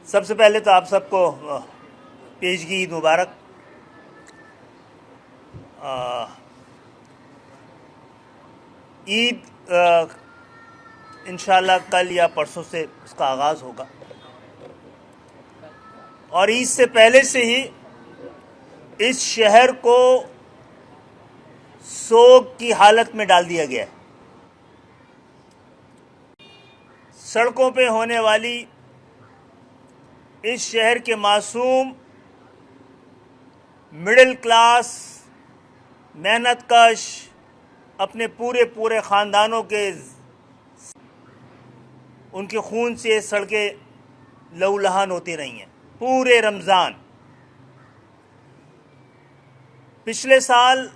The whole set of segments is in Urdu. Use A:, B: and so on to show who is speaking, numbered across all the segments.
A: سب سے پہلے تو آپ سب کو پیشگی عید مبارک۔ عید انشاءاللہ کل یا پرسوں سے اس کا آغاز ہوگا، اور عید سے پہلے سے ہی اس شہر کو سوگ کی حالت میں ڈال دیا گیا ہے۔ سڑکوں پہ ہونے والی اس شہر کے معصوم مڈل کلاس محنت کش اپنے پورے خاندانوں کے ان کے خون سے سڑکیں لہولہان ہوتی رہی ہیں پورے رمضان۔ پچھلے سال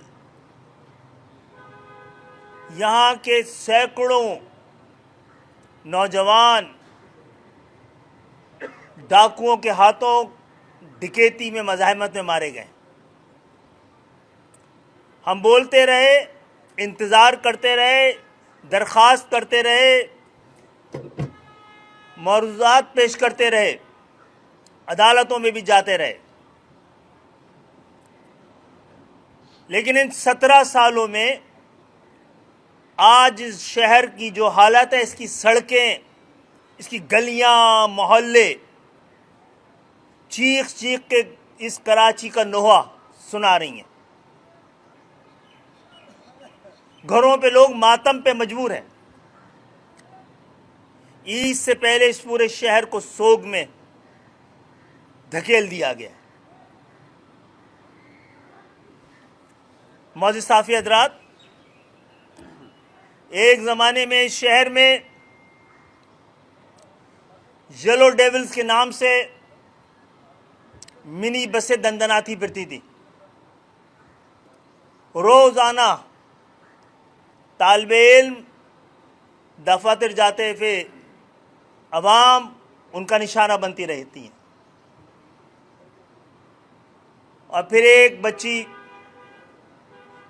A: یہاں کے سینکڑوں نوجوان ڈاکوؤں کے ہاتھوں ڈکیتی میں مزاحمت میں مارے گئے۔ ہم بولتے رہے، انتظار کرتے رہے، درخواست کرتے رہے، معروضات پیش کرتے رہے، عدالتوں میں بھی جاتے رہے، لیکن ان 17 سالوں میں آج اس شہر کی جو حالت ہے، اس کی سڑکیں، اس کی گلیاں، محلے چیخ کے اس کراچی کا نوحہ سنا رہی ہیں۔ گھروں پہ لوگ ماتم پہ مجبور ہیں۔ عید سے پہلے اس پورے شہر کو سوگ میں دھکیل دیا گیا۔ معزز صحافی حضرات، ایک زمانے میں اس شہر میں یلو ڈیولز کے نام سے منی بسیں دندناتی پھرتی تھی۔ روزانہ طالب علم دفاتر جاتے تھے، عوام ان کا نشانہ بنتی رہتی ہیں، اور پھر ایک بچی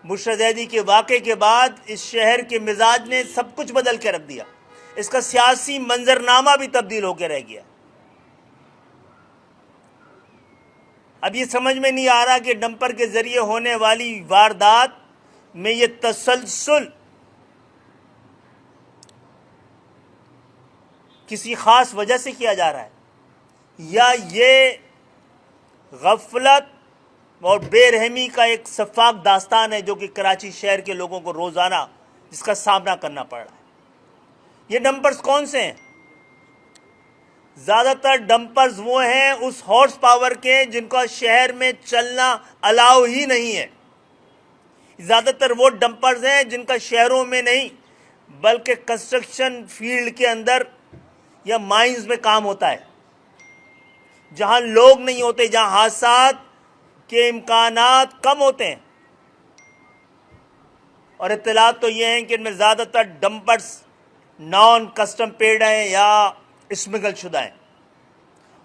A: بشرا زیدی کے واقعے کے بعد اس شہر کے مزاج نے سب کچھ بدل کے رکھ دیا۔ اس کا سیاسی منظرنامہ بھی تبدیل ہو کے رہ گیا۔ اب یہ سمجھ میں نہیں آ رہا کہ ڈمپر کے ذریعے ہونے والی واردات میں یہ تسلسل کسی خاص وجہ سے کیا جا رہا ہے، یا یہ غفلت اور بے رحمی کا ایک شفاف داستان ہے جو کہ کراچی شہر کے لوگوں کو روزانہ جس کا سامنا کرنا پڑ رہا ہے۔ یہ ڈمپرز کون سے ہیں؟ زیادہ تر ڈمپرز وہ ہیں اس ہارس پاور کے جن کا شہر میں چلنا الاؤ ہی نہیں ہے۔ زیادہ تر وہ ڈمپرز ہیں جن کا شہروں میں نہیں بلکہ کنسٹرکشن فیلڈ کے اندر یا مائنز میں کام ہوتا ہے، جہاں لوگ نہیں ہوتے، جہاں حادثات کے امکانات کم ہوتے ہیں۔ اور اطلاعات تو یہ ہیں کہ ان میں زیادہ تر ڈمپرز نان کسٹم پیڈ ہیں یا اسمگل شدہ ہیں،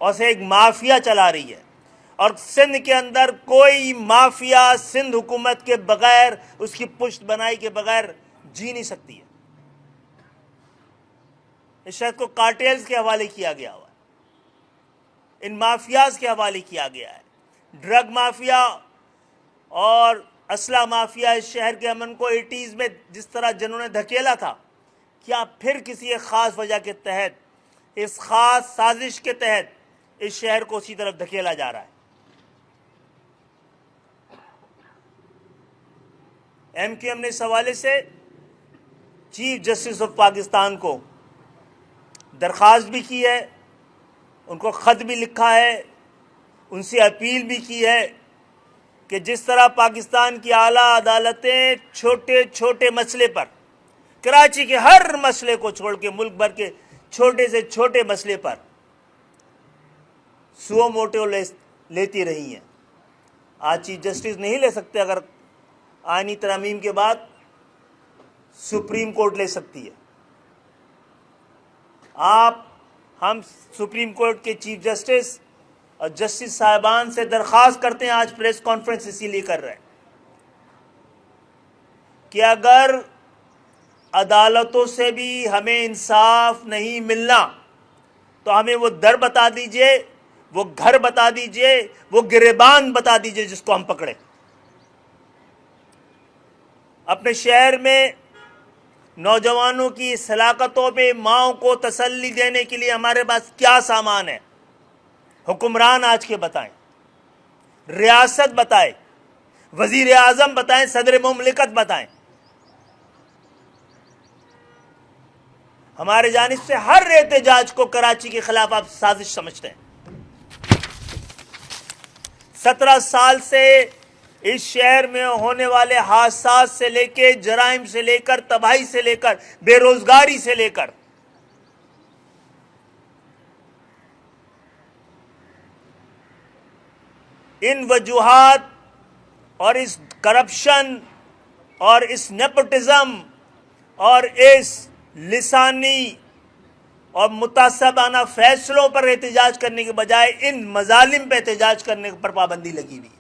A: اور اسے ایک مافیا چلا رہی ہے، اور سندھ کے اندر کوئی مافیا سندھ حکومت کے بغیر، اس کی پشت بنائی کے بغیر جی نہیں سکتی ہے۔ اس شہر کو کارٹیلز کے حوالے کیا گیا ہوا ہے، ان مافیاز کے حوالے کیا گیا ہے۔ ڈرگ مافیا اور اسلحہ مافیا اس شہر کے امن کو 80s میں جس طرح جنہوں نے دھکیلا تھا، کیا پھر کسی ایک خاص وجہ کے تحت، اس خاص سازش کے تحت اس شہر کو اسی طرف دھکیلا جا رہا ہے۔ ایم کیو ایم نے اس حوالے سے چیف جسٹس آف پاکستان کو درخواست بھی کی ہے، ان کو خط بھی لکھا ہے، ان سے اپیل بھی کی ہے کہ جس طرح پاکستان کی اعلیٰ عدالتیں چھوٹے مسئلے پر، کراچی کے ہر مسئلے کو چھوڑ کے ملک بھر کے چھوٹے سے چھوٹے مسئلے پر سو موٹو لیتی رہی ہیں، آج چیف جسٹس نہیں لے سکتے، اگر آئینی ترامیم کے بعد سپریم کورٹ لے سکتی ہے۔ ہم سپریم کورٹ کے چیف جسٹس اور جسٹس صاحبان سے درخواست کرتے ہیں، آج پریس کانفرنس اسی لیے کر رہے ہیں، کہ اگر عدالتوں سے بھی ہمیں انصاف نہیں ملنا تو ہمیں وہ در بتا دیجئے، وہ گھر بتا دیجئے، وہ گریبان بتا دیجئے جس کو ہم پکڑے۔ اپنے شہر میں نوجوانوں کی صلاحیتوں پہ ماؤں کو تسلی دینے کے لیے ہمارے پاس کیا سامان ہے؟ حکمران آج کے بتائیں، ریاست بتائے، وزیر اعظم بتائیں، صدر مملکت بتائیں۔ ہمارے جانب سے ہر احتجاج کو کراچی کے خلاف آپ سازش سمجھتے ہیں۔ 17 سال سے اس شہر میں ہونے والے حادثات سے لے کے، جرائم سے لے کر، تباہی سے لے کر، بے روزگاری سے لے کر، ان وجوہات اور اس کرپشن اور اس نیپوٹزم اور اس لسانی اور متعصبانہ فیصلوں پر احتجاج کرنے کے بجائے ان مظالم پہ احتجاج کرنے پر پابندی لگی ہوئی ہے۔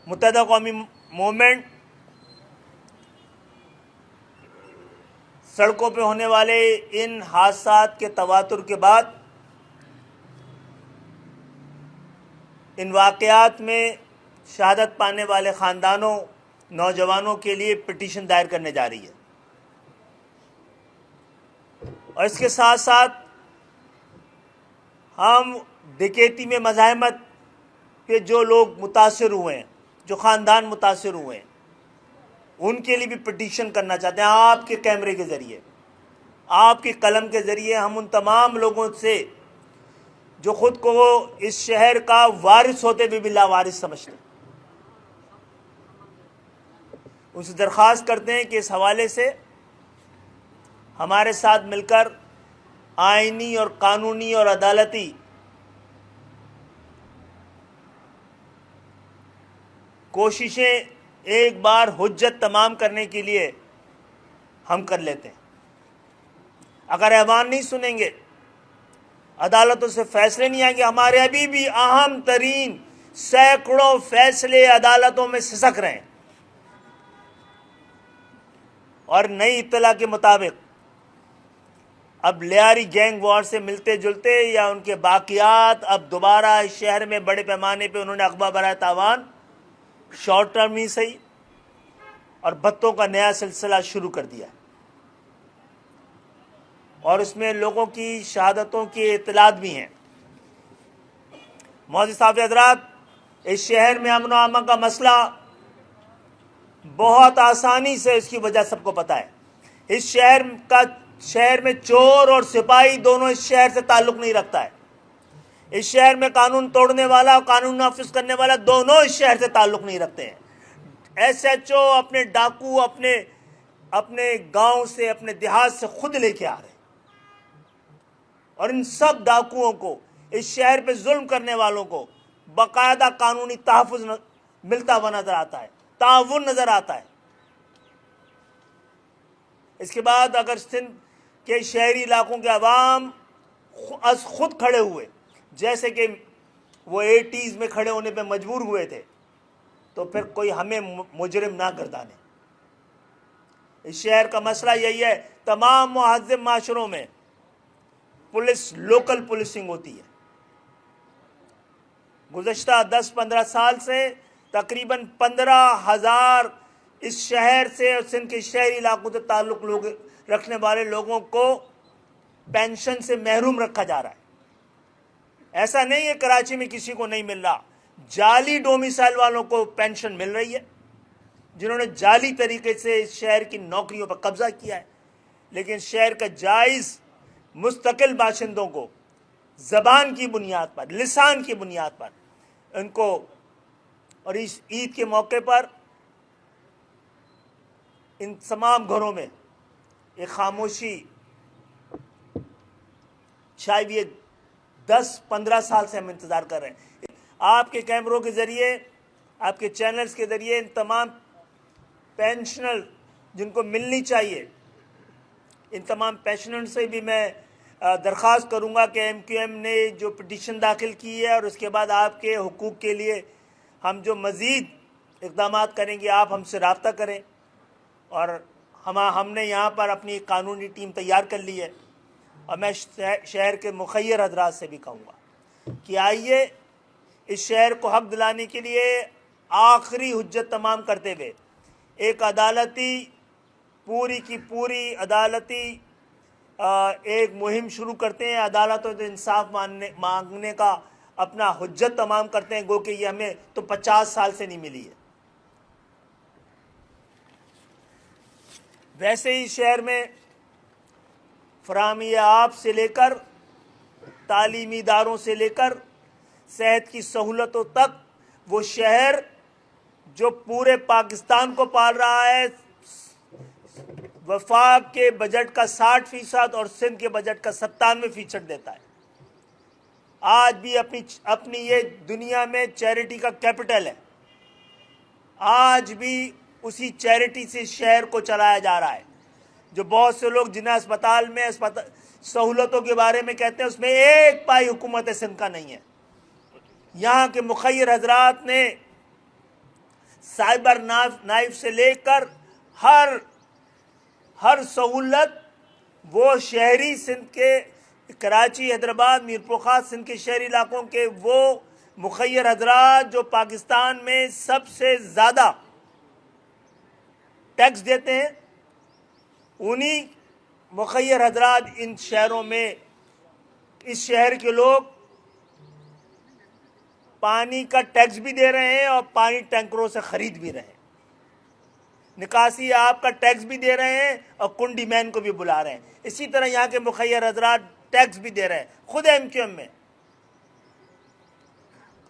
A: متحدہ قومی موومنٹ سڑکوں پہ ہونے والے ان حادثات کے تواتر کے بعد ان واقعات میں شہادت پانے والے خاندانوں، نوجوانوں کے لیے پٹیشن دائر کرنے جا رہی ہے، اور اس کے ساتھ ساتھ ہم ڈکیتی میں مزاحمت کے جو لوگ متاثر ہوئے ہیں، جو خاندان متاثر ہوئے ہیں، ان کے لیے بھی پٹیشن کرنا چاہتے ہیں۔ آپ کے کیمرے کے ذریعے، آپ کی قلم کے ذریعے ہم ان تمام لوگوں سے جو خود کو اس شہر کا وارث ہوتے ہوئے بھی لاوارث سمجھتے ہیں، ان سے درخواست کرتے ہیں کہ اس حوالے سے ہمارے ساتھ مل کر آئینی اور قانونی اور عدالتی کوششیں ایک بار حجت تمام کرنے کے لیے ہم کر لیتے ہیں۔ اگر ایوان نہیں سنیں گے، عدالتوں سے فیصلے نہیں آئیں گے، ہمارے ابھی بھی اہم ترین سینکڑوں فیصلے عدالتوں میں سسک رہے ہیں، اور نئی اطلاع کے مطابق اب لیاری گینگ وار سے ملتے جلتے یا ان کے باقیات اب دوبارہ اس شہر میں بڑے پیمانے پہ انہوں نے اغوا برائے تاوان، شارٹ ٹرم ہی صحیح، اور بھتوں کا نیا سلسلہ شروع کر دیا، اور اس میں لوگوں کی شہادتوں کی اطلاعات بھی ہیں۔ معزز صاحب حضرات، اس شہر میں امن و امان کا مسئلہ بہت آسانی سے اس کی وجہ سب کو پتہ ہے۔ اس شہر میں چور اور سپاہی دونوں اس شہر سے تعلق نہیں رکھتا ہے۔ اس شہر میں قانون توڑنے والا اور قانون نافذ کرنے والا دونوں اس شہر سے تعلق نہیں رکھتے ہیں۔ ایس ایچ او اپنے ڈاکو اپنے گاؤں سے، اپنے دیہات سے خود لے کے آ رہے ہیں، اور ان سب ڈاکوؤں کو، اس شہر پہ ظلم کرنے والوں کو باقاعدہ قانونی تحفظ ملتا ہوا نظر آتا ہے، تعاون نظر آتا ہے۔ اس کے بعد اگر سندھ کے شہری علاقوں کے عوام از خود کھڑے ہوئے، جیسے کہ وہ 80s میں کھڑے ہونے پہ مجبور ہوئے تھے، تو پھر کوئی ہمیں مجرم نہ گردانے۔ اس شہر کا مسئلہ یہی ہے، تمام مہذب معاشروں میں پولیس لوکل پولیسنگ ہوتی ہے۔ گزشتہ 10-15 سال سے تقریباً 15,000 اس شہر سے اور سندھ کے شہری علاقوں سے تعلق رکھنے والے لوگوں کو پینشن سے محروم رکھا جا رہا ہے۔ ایسا نہیں ہے کراچی میں کسی کو نہیں مل رہا، جعلی ڈومیسائل والوں کو پینشن مل رہی ہے، جنہوں نے جعلی طریقے سے اس شہر کی نوکریوں پر قبضہ کیا ہے، لیکن شہر کا جائز مستقل باشندوں کو زبان کی بنیاد پر، لسان کی بنیاد پر ان کو، اور اس عید کے موقع پر ان تمام گھروں میں ایک خاموشی چھائی ہوئی ہے۔ 10-15 سال سے ہم انتظار کر رہے ہیں۔ آپ کے کیمروں کے ذریعے، آپ کے چینلز کے ذریعے ان تمام پینشنر جن کو ملنی چاہیے، ان تمام پینشنر سے بھی میں درخواست کروں گا کہ ایم کیو ایم نے جو پٹیشن داخل کی ہے، اور اس کے بعد آپ کے حقوق کے لیے ہم جو مزید اقدامات کریں گے، آپ ہم سے رابطہ کریں، اور ہم نے یہاں پر اپنی قانونی ٹیم تیار کر لی ہے، اور میں شہر کے مخیر حضرات سے بھی کہوں گا کہ آئیے اس شہر کو حق دلانے کے لیے آخری حجت تمام کرتے ہوئے ایک عدالتی پوری کی پوری عدالتی ایک مہم شروع کرتے ہیں، عدالتوں سے انصاف مانگنے کا اپنا حجت تمام کرتے ہیں، گو کہ یہ ہمیں تو 50 سال سے نہیں ملی ہے۔ ویسے ہی شہر میں فراہمی آب سے لے کر تعلیمی اداروں سے لے کر صحت کی سہولتوں تک وہ شہر جو پورے پاکستان کو پال رہا ہے، وفاق کے بجٹ کا 60% اور سندھ کے بجٹ کا 97% دیتا ہے۔ آج بھی اپنی یہ دنیا میں چیریٹی کا کیپٹل ہے، آج بھی اسی چیریٹی سے شہر کو چلایا جا رہا ہے۔ جو بہت سے لوگ جنہیں اسپتال میں سہولتوں کے بارے میں کہتے ہیں، اس میں ایک پائی حکومت سندھ کا نہیں ہے۔ یہاں کے مخیر حضرات نے سائبر نائف سے لے کر ہر سہولت وہ شہری سندھ کے کراچی، حیدرآباد، میرپورخاص سندھ کے شہری علاقوں کے وہ مخیر حضرات جو پاکستان میں سب سے زیادہ ٹیکس دیتے ہیں، انہی مخیر حضرات ان شہروں میں، اس شہر کے لوگ پانی کا ٹیکس بھی دے رہے ہیں اور پانی ٹینکروں سے خرید بھی رہے ہیں، نکاسی آب کا ٹیکس بھی دے رہے ہیں اور کنڈی مین کو بھی بلا رہے ہیں۔ اسی طرح یہاں کے مخیر حضرات ٹیکس بھی دے رہے ہیں۔ خود ایم کیو ایم میں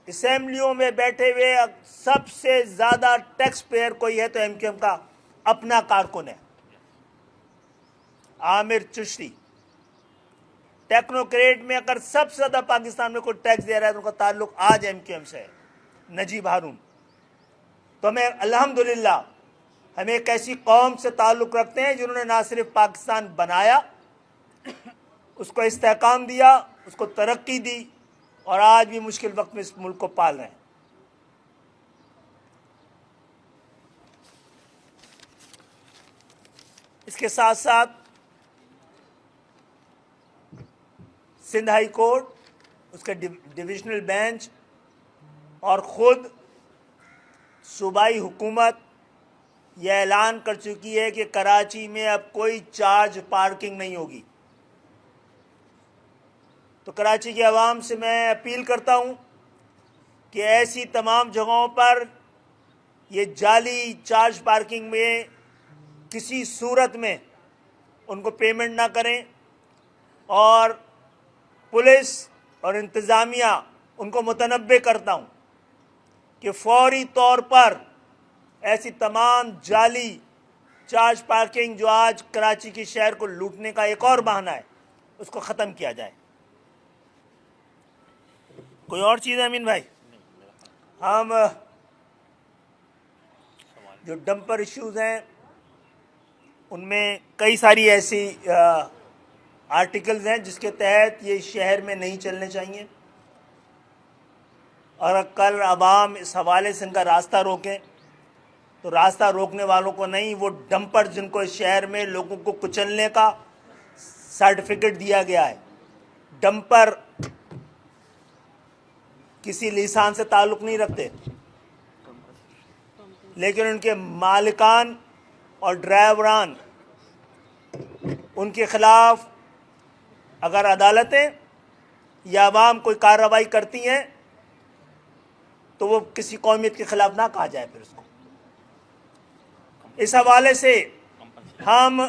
A: اسمبلیوں میں بیٹھے ہوئے سب سے زیادہ ٹیکس پیئر کوئی ہے تو ایم کیو ایم کا اپنا کارکن ہے، عامر چشتی۔ ٹیکنوکریٹ میں اگر سب سے زیادہ پاکستان میں کوئی ٹیکس دے رہا ہے تو ان کا تعلق آج ایم کیو ایم سے ہے، نجیب ہارون۔ تو ہمیں الحمدللہ ہمیں ایک ایسی قوم سے تعلق رکھتے ہیں جنہوں نے نہ صرف پاکستان بنایا، اس کو استحکام دیا، اس کو ترقی دی، اور آج بھی مشکل وقت میں اس ملک کو پال رہے ہیں۔ اس کے ساتھ ساتھ سندھ ہائی کورٹ، اس کے ڈویژنل بینچ اور خود صوبائی حکومت یہ اعلان کر چکی ہے کہ کراچی میں اب کوئی چارج پارکنگ نہیں ہوگی۔ تو کراچی کی عوام سے میں اپیل کرتا ہوں کہ ایسی تمام جگہوں پر یہ جعلی چارج پارکنگ میں کسی صورت میں ان کو پیمنٹ نہ کریں، اور پولیس اور انتظامیہ ان کو متنبہ کرتا ہوں کہ فوری طور پر ایسی تمام جعلی چارج پارکنگ جو آج کراچی کی شہر کو لوٹنے کا ایک اور بہانہ ہے، اس کو ختم کیا جائے۔ کوئی اور چیز ہے امین بھائی؟ ہم جو ڈمپر ایشوز ہیں ان میں کئی ساری ایسی آرٹیکلز ہیں جس کے تحت یہ شہر میں نہیں چلنے چاہیے، اور کل عوام اس حوالے سے ان کا راستہ روکیں تو راستہ روکنے والوں کو نہیں، وہ ڈمپر جن کو اس شہر میں لوگوں کو کچلنے کا سرٹیفکیٹ دیا گیا ہے، ڈمپر کسی لیسان سے تعلق نہیں رکھتے، لیکن ان کے مالکان اور ڈرائیوران، ان کے خلاف اگر عدالتیں یا عوام کوئی کارروائی کرتی ہیں تو وہ کسی قومیت کے خلاف نہ کہا جائے پھر اس کو۔ اس حوالے سے ہم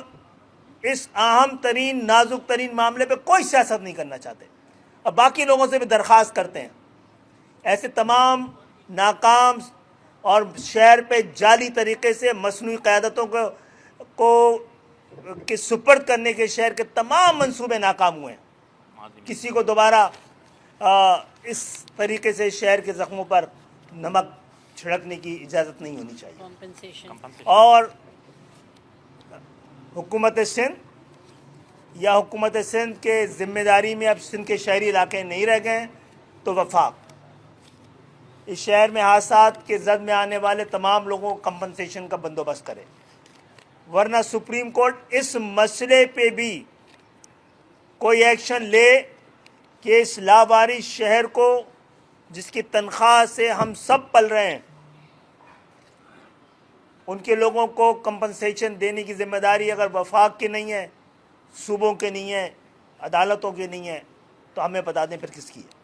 A: اس اہم ترین نازک ترین معاملے پہ کوئی سیاست نہیں کرنا چاہتے، اور باقی لوگوں سے بھی درخواست کرتے ہیں ایسے تمام ناکام اور شہر پہ جعلی طریقے سے مصنوعی قیادتوں کے سپرد کرنے کے شہر کے تمام منصوبے ناکام ہوئے ہیں۔ کسی کو دوبارہ اس طریقے سے شہر کے زخموں پر نمک چھڑکنے کی اجازت نہیں ہونی چاہیے۔ اور حکومت سندھ یا حکومت سندھ کے ذمہ داری میں اب سندھ کے شہری علاقے نہیں رہ گئے ہیں تو وفاق اس شہر میں حادثات کے زد میں آنے والے تمام لوگوں کو کمپنسیشن کا بندوبست کرے۔ ورنہ سپریم کورٹ اس مسئلے پہ بھی کوئی ایکشن لے کہ اس لاوارث شہر کو، جس کی تنخواہ سے ہم سب پل رہے ہیں، ان کے لوگوں کو کمپنسیشن دینے کی ذمہ داری اگر وفاق کی نہیں ہے، صوبوں کے نہیں ہے، عدالتوں کے نہیں ہے، تو ہمیں بتا دیں پھر کس کی ہے۔